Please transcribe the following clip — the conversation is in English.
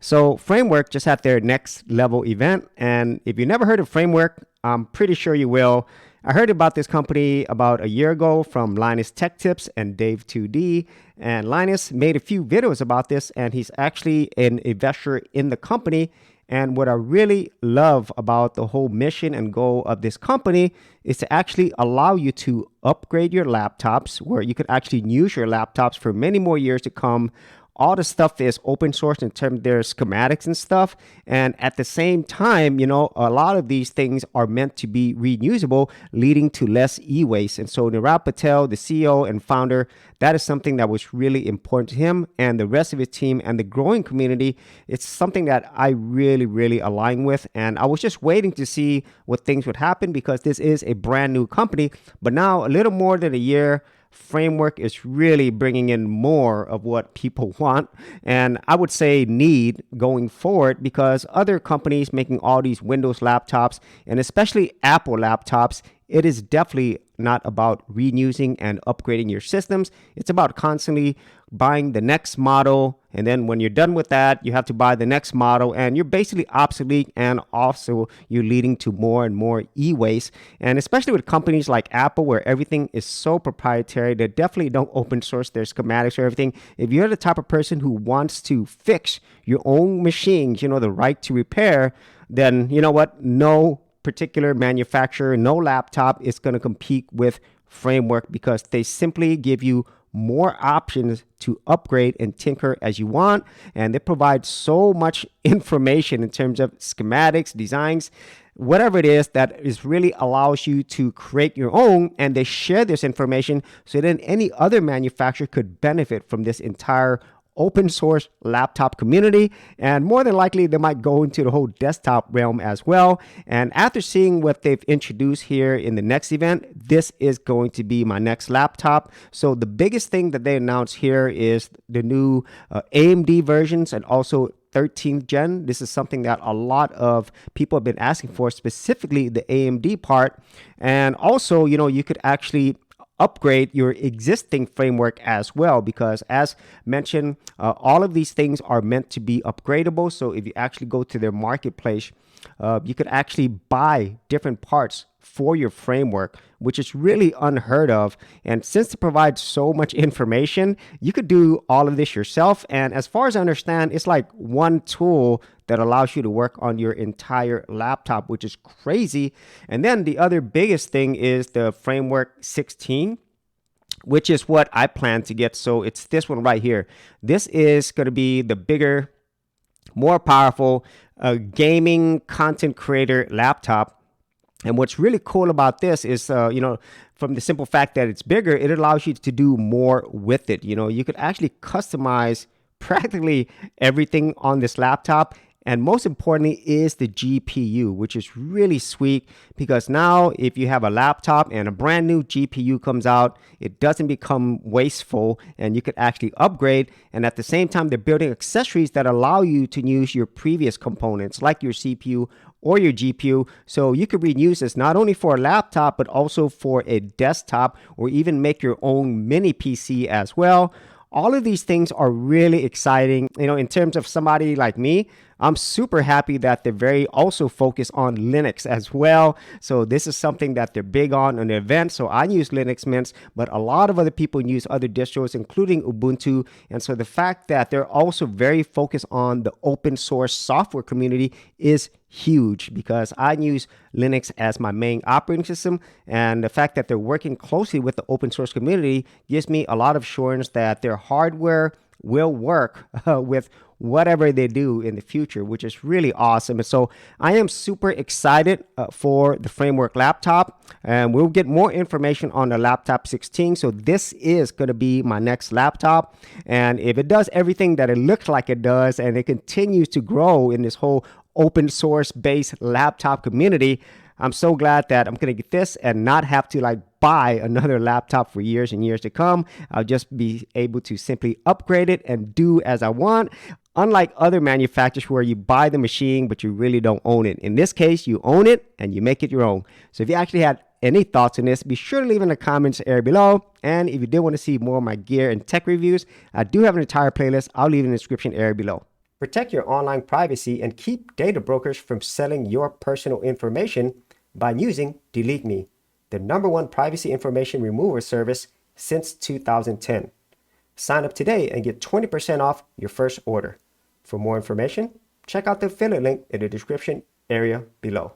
So Framework just had their next level event. And if you never heard of Framework, I'm pretty sure you will. I heard about this company about a year ago from Linus Tech Tips and Dave 2D. And Linus made a few videos about this, and he's actually an investor in the company. And what I really love about the whole mission and goal of this company is to actually allow you to upgrade your laptops, where you could actually use your laptops for many more years to come. All the stuff is open source in terms of their schematics and stuff. And at the same time, a lot of these things are meant to be reusable, leading to less e-waste. And so Nirav Patel, the CEO and founder, that is something that was really important to him and the rest of his team and the growing community. It's something that I really, really align with. And I was just waiting to see what things would happen because this is a brand new company. But now, a little more than a year, Framework is really bringing in more of what people want, and I would say need going forward, because other companies making all these Windows laptops and especially Apple laptops, it is definitely not about reusing and upgrading your systems. It's about constantly buying the next model, and then when you're done with that, you have to buy the next model, and you're basically obsolete, and also you're leading to more and more e-waste. And especially with companies like Apple, where everything is so proprietary, they definitely don't open source their schematics or everything. If you're the type of person who wants to fix your own machines, the right to repair, then you know what? No particular manufacturer, no laptop is going to compete with Framework, because they simply give you more options to upgrade and tinker as you want. And they provide so much information in terms of schematics, designs, whatever it is, that is really allows you to create your own. And they share this information so then any other manufacturer could benefit from this entire open source laptop community. And more than likely, they might go into the whole desktop realm as well. And after seeing what they've introduced here in the next event, this is going to be my next laptop. So the biggest thing that they announced here is the new AMD versions, and also 13th gen. This is something that a lot of people have been asking for, specifically the AMD part. And also, you could actually upgrade your existing framework as well, because as mentioned, all of these things are meant to be upgradable. So if you actually go to their marketplace, you could actually buy different parts for your framework, which is really unheard of. And since it provides so much information, you could do all of this yourself. And as far as I understand, it's like one tool that allows you to work on your entire laptop, which is crazy. And then the other biggest thing is the Framework 16, which is what I plan to get. So it's this one right here. This is going to be the bigger, more powerful gaming content creator laptop. And what's really cool about this is, from the simple fact that it's bigger, it allows you to do more with it. You could actually customize practically everything on this laptop. And most importantly is the GPU, which is really sweet, because now if you have a laptop and a brand new GPU comes out, it doesn't become wasteful, and you could actually upgrade. And at the same time, they're building accessories that allow you to use your previous components like your CPU or your GPU. So you could reuse this not only for a laptop, but also for a desktop, or even make your own mini PC as well. All of these things are really exciting. In terms of somebody like me, I'm super happy that they're very also focused on Linux as well. So this is something that they're big on the event. So I use Linux Mints, but a lot of other people use other distros, including Ubuntu. And so the fact that they're also very focused on the open source software community is huge, because I use Linux as my main operating system. And the fact that they're working closely with the open source community gives me a lot of assurance that their hardware will work with whatever they do in the future, which is really awesome. And so I am super excited for the Framework laptop, and we'll get more information on the laptop 16. So this is going to be my next laptop. And if it does everything that it looks like it does, and it continues to grow in this whole open source based laptop community, I'm so glad that I'm going to get this and not have to buy another laptop for years and years to come. I'll just be able to simply upgrade it and do as I want. Unlike other manufacturers where you buy the machine, but you really don't own it. In this case, you own it and you make it your own. So if you actually had any thoughts on this, be sure to leave in the comments area below. And if you did want to see more of my gear and tech reviews, I do have an entire playlist. I'll leave in the description area below. Protect your online privacy and keep data brokers from selling your personal information by using Delete Me, the #1 privacy information remover service since 2010. Sign up today and get 20% off your first order. For more information, check out the affiliate link in the description area below.